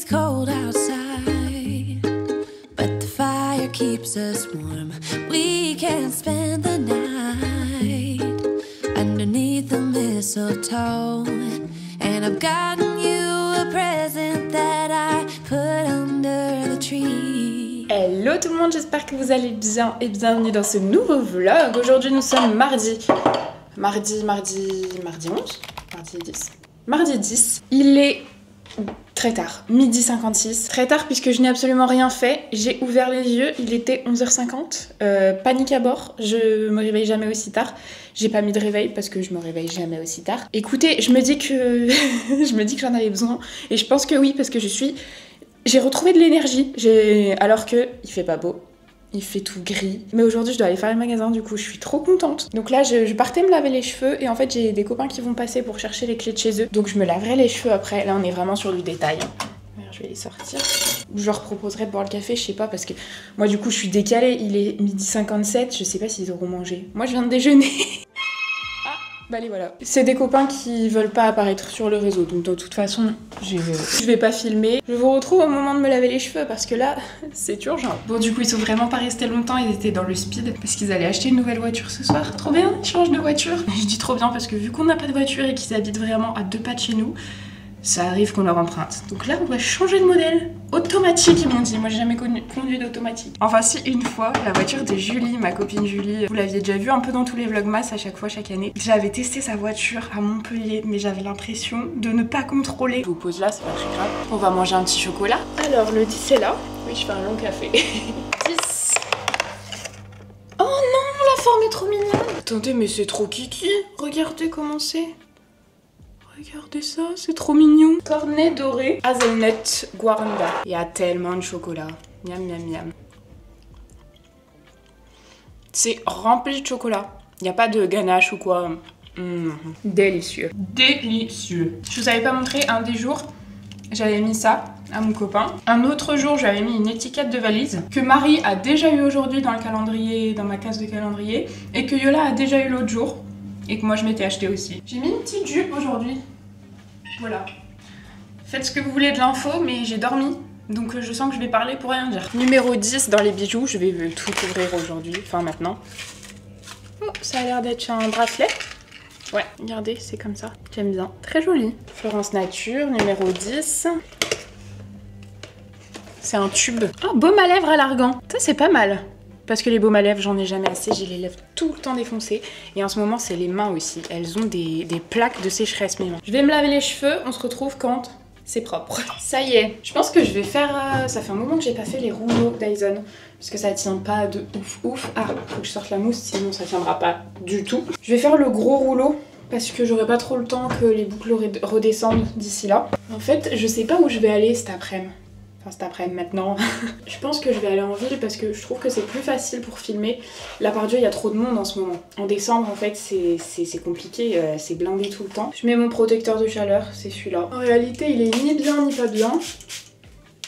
it's cold outside, but the fire keeps us warm. We can spend the night underneath the mistletoe, and I've gotten you a present that I put under the tree. Hello tout le monde, j'espère que vous allez bien et bienvenue dans ce nouveau vlog. Aujourd'hui nous sommes mardi 10. Il est très tard, midi 56. Très tard puisque je n'ai absolument rien fait. J'ai ouvert les yeux, il était 11h50. Panique à bord, je me réveille jamais aussi tard. J'ai pas mis de réveil parce que je me réveille jamais aussi tard. Écoutez, je me dis que j'en avais besoin. Et je pense que oui, parce que j'ai retrouvé de l'énergie. Alors que il fait pas beau. Il fait tout gris. Mais aujourd'hui, je dois aller faire les magasins, du coup, je suis trop contente. Donc là, je partais me laver les cheveux et en fait, j'ai des copains qui vont passer pour chercher les clés de chez eux. Donc je me laverai les cheveux après. Là, on est vraiment sur du détail. Alors, je vais les sortir. Je leur proposerai de boire le café, je sais pas, parce que moi, du coup, je suis décalée. Il est midi 57. Je sais pas s'ils auront mangé. Moi, je viens de déjeuner. Bah les voilà. C'est des copains qui veulent pas apparaître sur le réseau, donc de toute façon, je vais pas filmer. Je vous retrouve au moment de me laver les cheveux parce que là, c'est urgent. Bon, du coup, ils sont vraiment pas restés longtemps, ils étaient dans le speed parce qu'ils allaient acheter une nouvelle voiture ce soir. Trop bien, ils changent de voiture. Je dis trop bien parce que vu qu'on n'a pas de voiture et qu'ils habitent vraiment à 2 pas de chez nous, ça arrive qu'on leur emprunte. Donc là, on va changer de modèle. Automatique, ils m'ont dit. Moi, j'ai jamais conduit d'automatique. Enfin, si, une fois, la voiture de Julie, ma copine Julie, vous l'aviez déjà vu un peu dans tous les vlogmas à chaque fois, chaque année. J'avais testé sa voiture à Montpellier, mais j'avais l'impression de ne pas contrôler. Je vous pose là, c'est pas très grave. On va manger un petit chocolat. Alors, le 10 est là. Oui, je fais un long café. 10. Oh non, la forme est trop mignonne. Attendez, mais c'est trop kiki. Regardez comment c'est. Regardez ça, c'est trop mignon. Cornet doré, hazelnut, guaranda. Il y a tellement de chocolat. Miam, miam, miam. C'est rempli de chocolat. Il n'y a pas de ganache ou quoi. Délicieux. Délicieux. Je vous avais pas montré un des jours, j'avais mis ça à mon copain. Un autre jour, j'avais mis une étiquette de valise que Marie a déjà eu aujourd'hui dans le calendrier, dans ma case de calendrier, et que Yola a déjà eu l'autre jour. Et que moi je m'étais acheté aussi. J'ai mis une petite jupe aujourd'hui. Voilà. Faites ce que vous voulez de l'info, mais j'ai dormi. Donc je sens que je vais parler pour rien dire. Numéro 10 dans les bijoux. Je vais tout ouvrir aujourd'hui. Enfin maintenant. Oh, ça a l'air d'être un bracelet. Ouais, regardez, c'est comme ça. J'aime bien. Très joli. Florence Nature, numéro 10. C'est un tube. Oh, baume à lèvres à l'argan. Ça, c'est pas mal. Parce que les baumes à lèvres, j'en ai jamais assez, j'ai les lèvres tout le temps défoncées. Et en ce moment, c'est les mains aussi. Elles ont des plaques de sécheresse, mes mains. Je vais me laver les cheveux, on se retrouve quand c'est propre. Ça y est, je pense que je vais faire... ça fait un moment que j'ai pas fait les rouleaux Dyson. Parce que ça tient pas de ouf. Ah, faut que je sorte la mousse, sinon ça tiendra pas du tout. Je vais faire le gros rouleau. Parce que j'aurai pas trop le temps que les boucles redescendent d'ici là. En fait, je sais pas où je vais aller cet après-midi. Enfin, cet après-midi maintenant. Je pense que je vais aller en ville parce que je trouve que c'est plus facile pour filmer. Là, par Dieu, il y a trop de monde en ce moment. En décembre, en fait, c'est compliqué, c'est blindé tout le temps. Je mets mon protecteur de chaleur, c'est celui-là. En réalité, il est ni bien ni pas bien.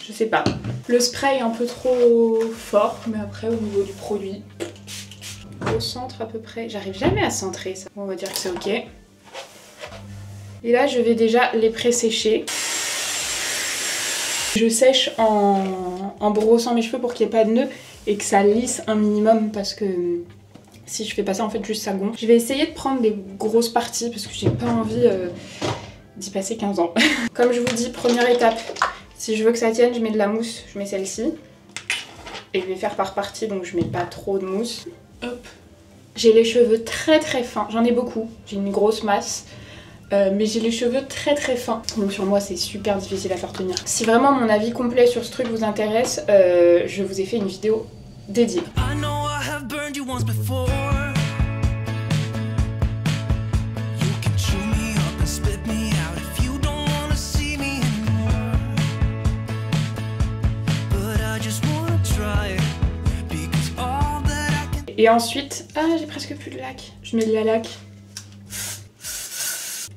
Je sais pas. Le spray est un peu trop fort, mais après, au niveau du produit, au centre à peu près. J'arrive jamais à centrer ça. On va dire que c'est ok. Et là, je vais déjà les pré-sécher. Je sèche en brossant mes cheveux pour qu'il n'y ait pas de nœuds et que ça lisse un minimum parce que si je fais pas ça, en fait, juste ça gonfle. Je vais essayer de prendre des grosses parties parce que j'ai pas envie d'y passer 15 ans. Comme je vous dis, première étape, si je veux que ça tienne, je mets de la mousse, je mets celle-ci. Et je vais faire par partie, donc je mets pas trop de mousse. Hop. J'ai les cheveux très très fins, j'en ai beaucoup, j'ai une grosse masse. Mais j'ai les cheveux très très fins. Donc sur moi c'est super difficile à faire tenir. Si vraiment mon avis complet sur ce truc vous intéresse, je vous ai fait une vidéo dédiée. Et ensuite, ah j'ai presque plus de lac. Je mets de la laque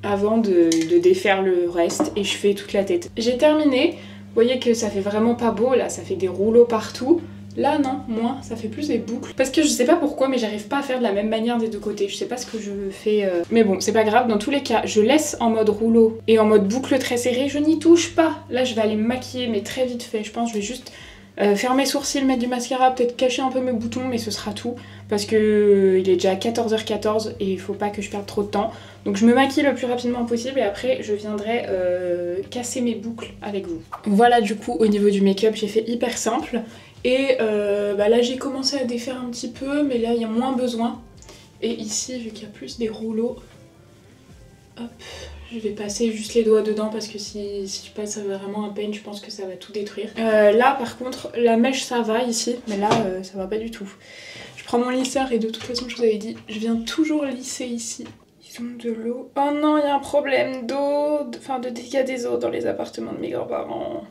avant de défaire le reste et je fais toute la tête. J'ai terminé, vous voyez que ça fait vraiment pas beau là, ça fait des rouleaux partout, Là non, moins, ça fait plus des boucles. Parce que je sais pas pourquoi, mais j'arrive pas à faire de la même manière des deux côtés. Je sais pas ce que je fais. Mais bon, c'est pas grave, dans tous les cas, je laisse en mode rouleau et en mode boucle très serrée, je n'y touche pas. Là je vais aller me maquiller, mais très vite fait. Je pense que je vais juste faire mes sourcils, mettre du mascara, peut-être cacher un peu mes boutons, mais ce sera tout. Parce que il est déjà 14h14 et il faut pas que je perde trop de temps. Donc je me maquille le plus rapidement possible et après je viendrai casser mes boucles avec vous. Voilà, du coup au niveau du make-up j'ai fait hyper simple. Et là j'ai commencé à défaire un petit peu, mais là il y a moins besoin. Et ici, vu qu'il y a plus des rouleaux, hop, je vais passer juste les doigts dedans parce que si je passe vraiment un peigne, je pense que ça va tout détruire. Là par contre, la mèche ça va ici, mais là ça va pas du tout. Je prends mon lisseur et de toute façon je vous avais dit, je viens toujours lisser ici. Ils ont de l'eau. Oh non, il y a un problème d'eau, de dégâts des eaux dans les appartements de mes grands-parents.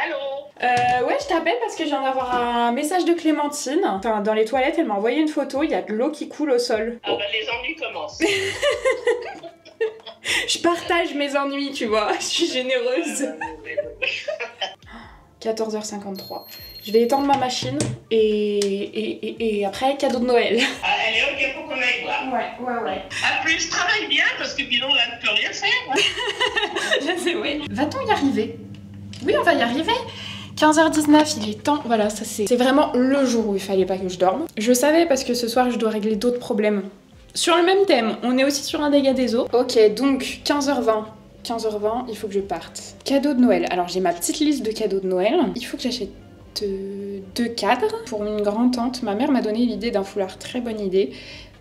Allô? Ouais, je t'appelle parce que je viens d'avoir un message de Clémentine. Enfin, dans les toilettes, elle m'a envoyé une photo, il y a de l'eau qui coule au sol. Ah bah les ennuis commencent. Je partage mes ennuis, tu vois, je suis généreuse. 14h53. Je vais étendre ma machine et après, cadeau de Noël. Ah, elle est ok pour qu'on aille voir. Ouais. Ah, plus travaille bien parce que sinon là, tu peux rien faire. Hein. Je sais, oui. Va-t-on y arriver? Oui, on va y arriver. 15h19, il est temps. Voilà, ça c'est vraiment le jour où il fallait pas que je dorme. Je savais parce que ce soir, je dois régler d'autres problèmes. Sur le même thème, on est aussi sur un dégât des eaux. Ok, donc 15h20. 15h20, il faut que je parte. Cadeau de Noël. Alors j'ai ma petite liste de cadeaux de Noël. Il faut que j'achète 2 cadres pour une grand-tante. Ma mère m'a donné l'idée d'un foulard, très bonne idée.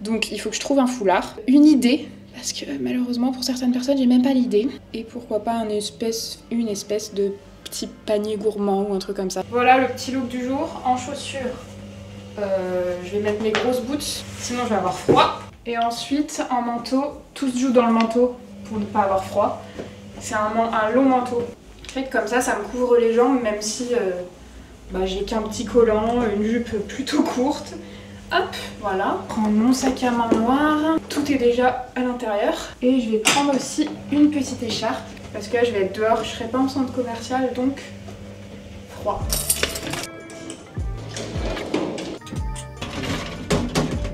Donc il faut que je trouve un foulard. Une idée, parce que malheureusement pour certaines personnes j'ai même pas l'idée. Et pourquoi pas une espèce de petit panier gourmand ou un truc comme ça. Voilà le petit look du jour. En chaussures, je vais mettre mes grosses boots, sinon je vais avoir froid. Et ensuite en manteau, tout se joue dans le manteau pour ne pas avoir froid. C'est un long manteau. En fait comme ça me couvre les jambes même si j'ai qu'un petit collant, une jupe plutôt courte. Hop, voilà. Je prends mon sac à main noir. Tout est déjà à l'intérieur. Et je vais prendre aussi une petite écharpe. Parce que là, je vais être dehors. Je serai pas en centre commercial, donc froid.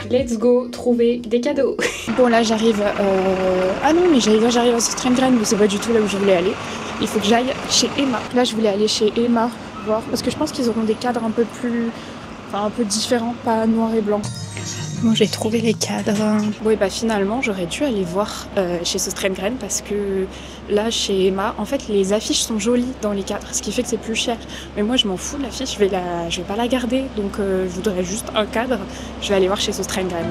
Let's go trouver des cadeaux. Bon, là, j'arrive... Ah non, mais j'arrive à Söstrengren, mais c'est pas du tout là où je voulais aller. Il faut que j'aille chez Emma. Là, je voulais aller chez Emma, voir. Parce que je pense qu'ils auront des cadres un peu plus... Enfin, un peu différents, pas noir et blanc. Bon, j'ai trouvé les cadres. Oui, finalement, j'aurais dû aller voir chez Söstrengren parce que là, chez Emma, en fait, les affiches sont jolies dans les cadres, ce qui fait que c'est plus cher. Mais moi, je m'en fous de l'affiche, je vais pas la garder. Donc, je voudrais juste un cadre. Je vais aller voir chez Söstrengren.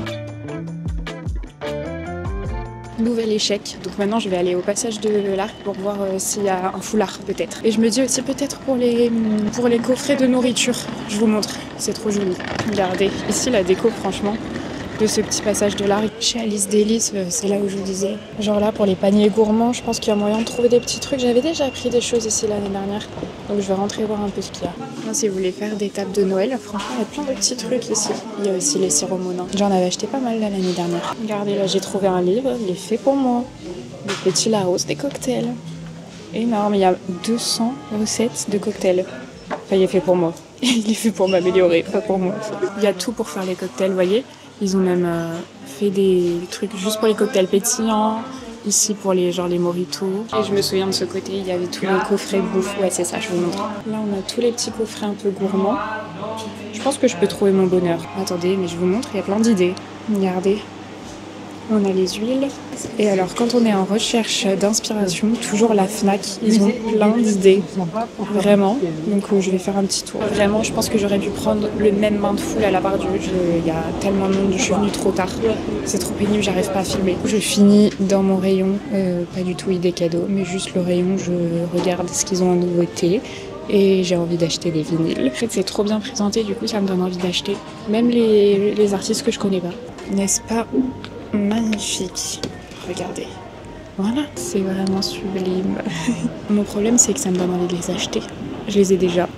Nouvel échec, donc maintenant je vais aller au passage de l'Arc pour voir s'il y a un foulard peut-être. Et je me dis aussi peut-être pour les coffrets de nourriture, je vous montre, c'est trop joli. Regardez, ici la déco franchement de ce petit passage de l'Arc. Chez Alice Délices, c'est là où je vous disais, genre là pour les paniers gourmands, je pense qu'il y a moyen de trouver des petits trucs. J'avais déjà pris des choses ici l'année dernière, donc je vais rentrer voir un peu ce qu'il y a. Moi, si vous voulez faire des tables de Noël, franchement il y a plein de petits trucs ici. Il y a aussi les sirops Monin. J'en avais acheté pas mal l'année dernière. Regardez là, j'ai trouvé un livre, il est fait pour moi. Le petit Larousse des cocktails. Énorme, il y a 200 recettes de cocktails. Enfin, il est fait pour moi. Il est fait pour m'améliorer, pas pour moi. Il y a tout pour faire les cocktails, vous voyez. Ils ont même fait des trucs juste pour les cocktails pétillants. Ici pour les mojitos. Et je me souviens de ce côté, il y avait tous les coffrets bouffe. Ouais, c'est ça, je vous montre. Là, on a tous les petits coffrets un peu gourmands. Je pense que je peux trouver mon bonheur. Attendez, mais je vous montre, il y a plein d'idées. Regardez. On a les huiles. Et alors, quand on est en recherche d'inspiration, toujours la Fnac, ils ont plein d'idées. Vraiment. Donc, je vais faire un petit tour. Vraiment, je pense que j'aurais dû prendre le même bain de foule à la barre du... Il y a tellement de monde, je suis venue trop tard. C'est trop pénible, j'arrive pas à filmer. Je finis dans mon rayon, pas du tout idée cadeau, mais juste le rayon, je regarde ce qu'ils ont en nouveauté. Et j'ai envie d'acheter des vinyles. En fait, c'est trop bien présenté, du coup, ça me donne envie d'acheter. Même les artistes que je connais pas. N'est-ce pas magnifique? Regardez. Voilà, c'est vraiment sublime. Mon problème, c'est que ça me donne envie de les acheter. Je les ai déjà.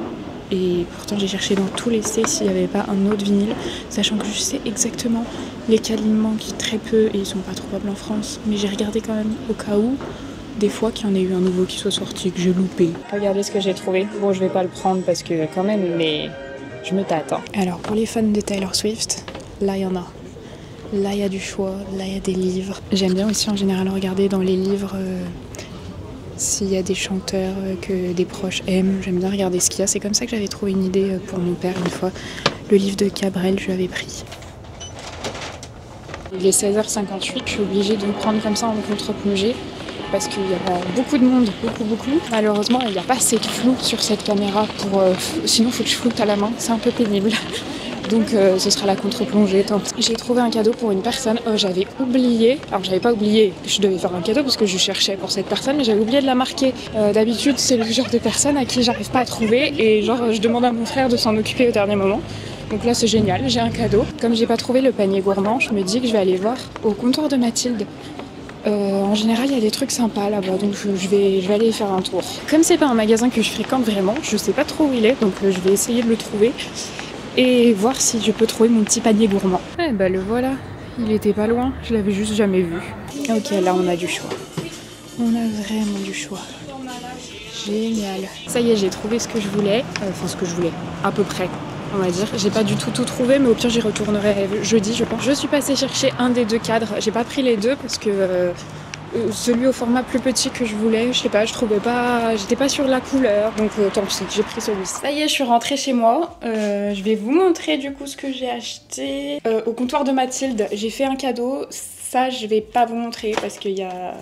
Et pourtant, j'ai cherché dans tous les C s'il n'y avait pas un autre vinyle, sachant que je sais exactement lesquels il me manquent très peu et ils sont pas trouvables en France. Mais j'ai regardé quand même au cas où. Des fois qu'il y en ait eu un nouveau qui soit sorti, que j'ai loupé. Regardez ce que j'ai trouvé. Bon, je vais pas le prendre parce que quand même, mais Je me tâte. Hein. Alors pour les fans de Taylor Swift, là il y en a. Là il y a du choix, là il y a des livres. J'aime bien aussi en général regarder dans les livres s'il y a des chanteurs que des proches aiment. J'aime bien regarder ce qu'il y a. C'est comme ça que j'avais trouvé une idée pour mon père une fois. Le livre de Cabrel, je l'avais pris. Il est 16h58, je suis obligée de me prendre comme ça en contre-plongée parce qu'il y a beaucoup de monde, beaucoup. Malheureusement, il n'y a pas assez de flou sur cette caméra pour... sinon, il faut que je floute à la main, c'est un peu pénible. Donc ce sera la contre-plongée, tant pis. J'ai trouvé un cadeau pour une personne, j'avais oublié, alors j'avais pas oublié que je devais faire un cadeau parce que je cherchais pour cette personne, mais j'avais oublié de la marquer. D'habitude, c'est le genre de personne à qui j'arrive pas à trouver et genre je demande à mon frère de s'en occuper au dernier moment. Donc là c'est génial, j'ai un cadeau. Comme j'ai pas trouvé le panier gourmand, je me dis que je vais aller voir au comptoir de Mathilde. En général il y a des trucs sympas là-bas, donc je vais aller y faire un tour. Comme c'est pas un magasin que je fréquente vraiment, je sais pas trop où il est, donc je vais essayer de le trouver et voir si je peux trouver mon petit panier gourmand. Eh bah le voilà, il était pas loin, je l'avais juste jamais vu. Ok, là on a du choix. On a vraiment du choix. Génial. Ça y est, j'ai trouvé ce que je voulais, enfin ce que je voulais, à peu près. On va dire, j'ai pas du tout trouvé, mais au pire j'y retournerai jeudi je pense. Je suis passée chercher un des deux cadres, j'ai pas pris les deux parce que celui au format plus petit que je voulais, je sais pas, je trouvais pas, j'étais pas sûre de la couleur, donc tant pis, j'ai pris celui-ci. Ça y est, je suis rentrée chez moi, je vais vous montrer du coup ce que j'ai acheté. Au comptoir de Mathilde, j'ai fait un cadeau, ça je vais pas vous montrer parce qu'il y a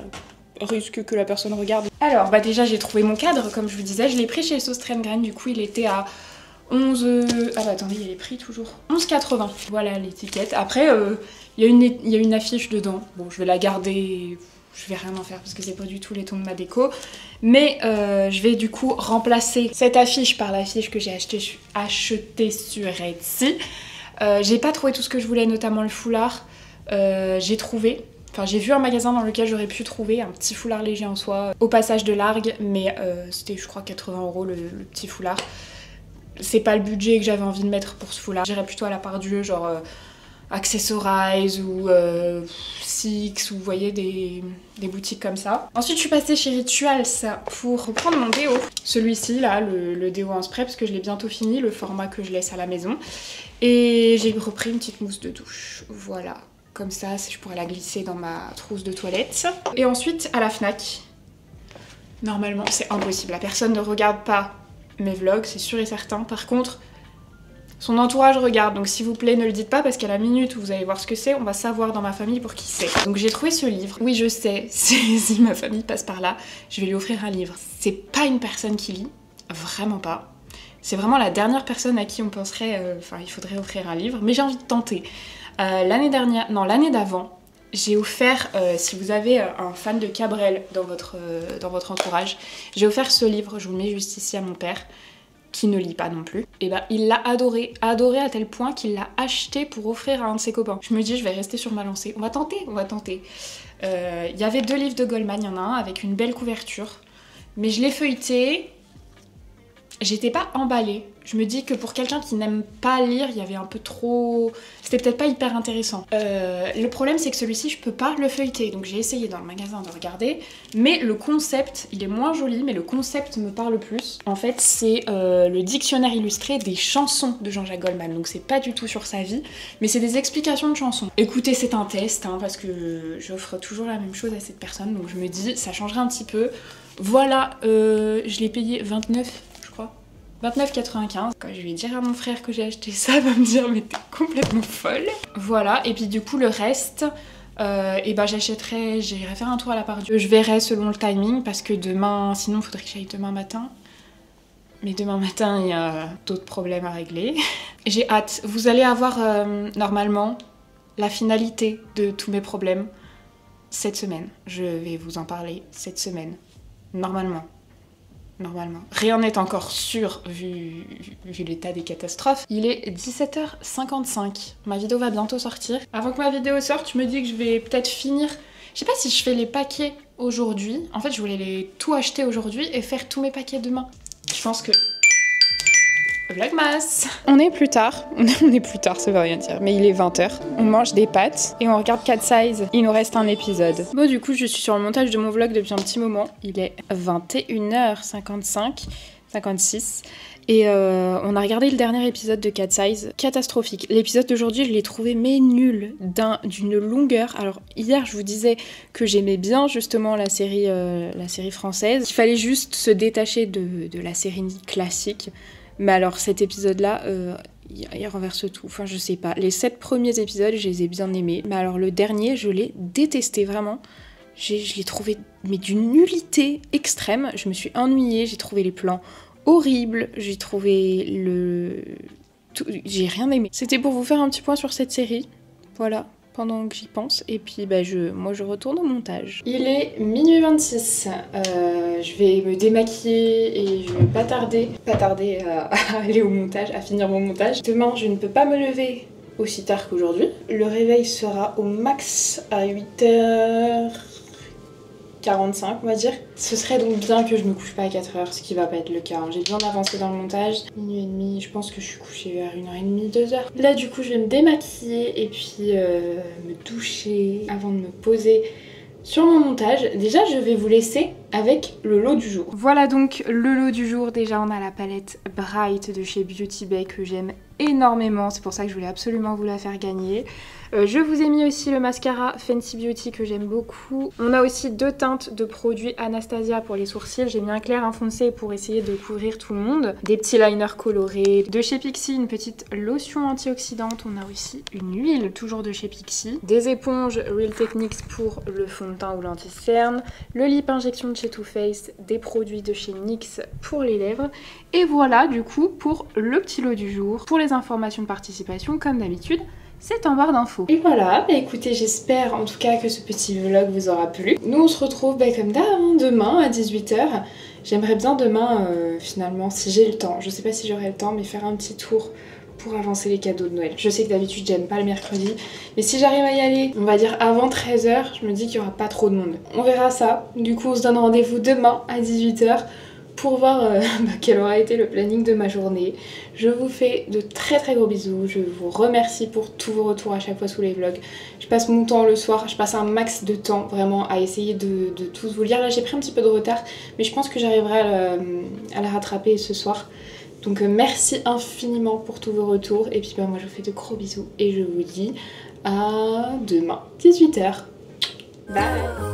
risque que la personne regarde. Alors bah déjà j'ai trouvé mon cadre, comme je vous disais, je l'ai pris chez Sauce Grain, du coup il était à 11... Ah bah attendez, il y a les prix toujours. 11,80. Voilà l'étiquette. Après, il y a une affiche dedans. Bon, je vais la garder, je vais rien en faire parce que c'est pas du tout les tons de ma déco. Mais je vais du coup remplacer cette affiche par l'affiche que j'ai achetée sur Etsy. J'ai pas trouvé tout ce que je voulais, notamment le foulard. J'ai vu un magasin dans lequel j'aurais pu trouver un petit foulard léger en soie au passage de Largue, mais c'était je crois 80 € le petit foulard. C'est pas le budget que j'avais envie de mettre pour ce foulard. J'irais plutôt à la part Dieu, genre Accessorize ou Six, ou vous voyez des boutiques comme ça. Ensuite je suis passée chez Rituals pour prendre mon déo. Celui-ci là, le déo en spray, parce que je l'ai bientôt fini, le format que je laisse à la maison. Et j'ai repris une petite mousse de douche, voilà. Comme ça, je pourrais la glisser dans ma trousse de toilette. Et ensuite à la Fnac. Normalement c'est impossible, la personne ne regarde pas mes vlogs, c'est sûr et certain. Par contre, son entourage regarde, donc s'il vous plaît ne le dites pas parce qu'à la minute où vous allez voir ce que c'est, on va savoir dans ma famille pour qui c'est. Donc j'ai trouvé ce livre. Oui, je sais, si ma famille passe par là, je vais lui offrir un livre. C'est pas une personne qui lit, vraiment pas. C'est vraiment la dernière personne à qui on penserait, il faudrait offrir un livre, mais j'ai envie de tenter. L'année d'avant, j'ai offert, si vous avez un fan de Cabrel dans votre entourage, j'ai offert ce livre, je vous le mets juste ici à mon père, qui ne lit pas non plus. Et bah il l'a adoré à tel point qu'il l'a acheté pour offrir à un de ses copains. Je me dis je vais rester sur ma lancée, on va tenter. Il y avait 2 livres de Goldman, il y en a un avec une belle couverture, mais je l'ai feuilleté, j'étais pas emballée. Je me dis que pour quelqu'un qui n'aime pas lire, il y avait un peu trop... C'était peut-être pas hyper intéressant. Le problème, c'est que celui-ci, je peux pas le feuilleter. Donc j'ai essayé dans le magasin de regarder. Mais le concept, il est moins joli, mais le concept me parle plus. En fait, c'est le dictionnaire illustré des chansons de Jean-Jacques Goldman. Donc c'est pas du tout sur sa vie, mais c'est des explications de chansons. Écoutez, c'est un test, hein, parce que j'offre toujours la même chose à cette personne. Donc je me dis, ça changerait un petit peu. Voilà, je l'ai payé 29,95. Quand je vais dire à mon frère que j'ai acheté ça, il va me dire mais t'es complètement folle. Voilà, et puis du coup le reste, j'irai faire un tour à la part Dieu. Je verrai selon le timing parce que demain, sinon il faudrait que j'aille demain matin. Mais demain matin il y a d'autres problèmes à régler. J'ai hâte. Vous allez avoir normalement la finalité de tous mes problèmes cette semaine. Je vais vous en parler cette semaine. Normalement. Rien n'est encore sûr vu l'état des catastrophes. Il est 17h55. Ma vidéo va bientôt sortir. Avant que ma vidéo sorte, je me dis que je vais peut-être finir... Je sais pas si je fais les paquets aujourd'hui. En fait, je voulais tout acheter aujourd'hui et faire tous mes paquets demain. Je pense que... Vlogmas. On est plus tard, ça veut rien dire, mais il est 20h. On mange des pâtes et on regarde Cat Size. Il nous reste un épisode. Bon, du coup, je suis sur le montage de mon vlog depuis un petit moment. Il est 21h55. 56. Et on a regardé le dernier épisode de Cat Size, catastrophique. L'épisode d'aujourd'hui, je l'ai trouvé mais nul, d'une longueur. Alors hier, je vous disais que j'aimais bien justement la série française. Il fallait juste se détacher de la série classique. Mais alors cet épisode-là, il renverse tout. Enfin, je sais pas. Les 7 premiers épisodes, je les ai bien aimés. Mais alors le dernier, je l'ai détesté vraiment. Je l'ai trouvé mais d'une nullité extrême. Je me suis ennuyée, j'ai trouvé les plans horrible, j'ai trouvé j'ai rien aimé. C'était pour vous faire un petit point sur cette série, voilà, pendant que j'y pense, et puis moi je retourne au montage. Il est minuit 26, je vais me démaquiller et je vais pas tarder à aller au montage, à finir mon montage. Demain je ne peux pas me lever aussi tard qu'aujourd'hui, le réveil sera au max à 8h45 on va dire. Ce serait donc bien que je me couche pas à 4h, ce qui va pas être le cas. J'ai bien avancé dans le montage. Minuit et demi, je pense que je suis couchée vers 1h30, 2h. Là du coup je vais me démaquiller et puis me doucher avant de me poser sur mon montage. Déjà je vais vous laisser avec le lot du jour. Voilà donc le lot du jour. Déjà on a la palette Bright de chez Beauty Bay que j'aime énormément. C'est pour ça que je voulais absolument vous la faire gagner. Je vous ai mis aussi le mascara Fenty Beauty que j'aime beaucoup. On a aussi 2 teintes de produits Anastasia pour les sourcils. J'ai mis un clair, un foncé pour essayer de couvrir tout le monde. Des petits liners colorés. De chez Pixi, une petite lotion antioxydante. On a aussi une huile, toujours de chez Pixi. Des éponges Real Techniques pour le fond de teint ou l'anti-cerne. Le lip injection de chez Too Faced. Des produits de chez NYX pour les lèvres. Et voilà du coup pour le petit lot du jour. Pour les informations de participation, comme d'habitude, c'est en barre d'infos. Et voilà, écoutez, j'espère en tout cas que ce petit vlog vous aura plu. Nous on se retrouve comme d'hab demain à 18h. J'aimerais bien demain finalement, si j'ai le temps, je sais pas si j'aurai le temps, mais faire un petit tour pour avancer les cadeaux de Noël. Je sais que d'habitude j'aime pas le mercredi, mais si j'arrive à y aller, on va dire avant 13h, je me dis qu'il y aura pas trop de monde. On verra ça. Du coup on se donne rendez-vous demain à 18h. Pour voir quel aura été le planning de ma journée. Je vous fais de très très gros bisous. Je vous remercie pour tous vos retours à chaque fois sous les vlogs. Je passe mon temps le soir, je passe un max de temps vraiment à essayer de tous vous lire. Là j'ai pris un petit peu de retard, mais je pense que j'arriverai à la rattraper ce soir. Donc merci infiniment pour tous vos retours. Et puis moi je vous fais de gros bisous et je vous dis à demain 18h. Bye.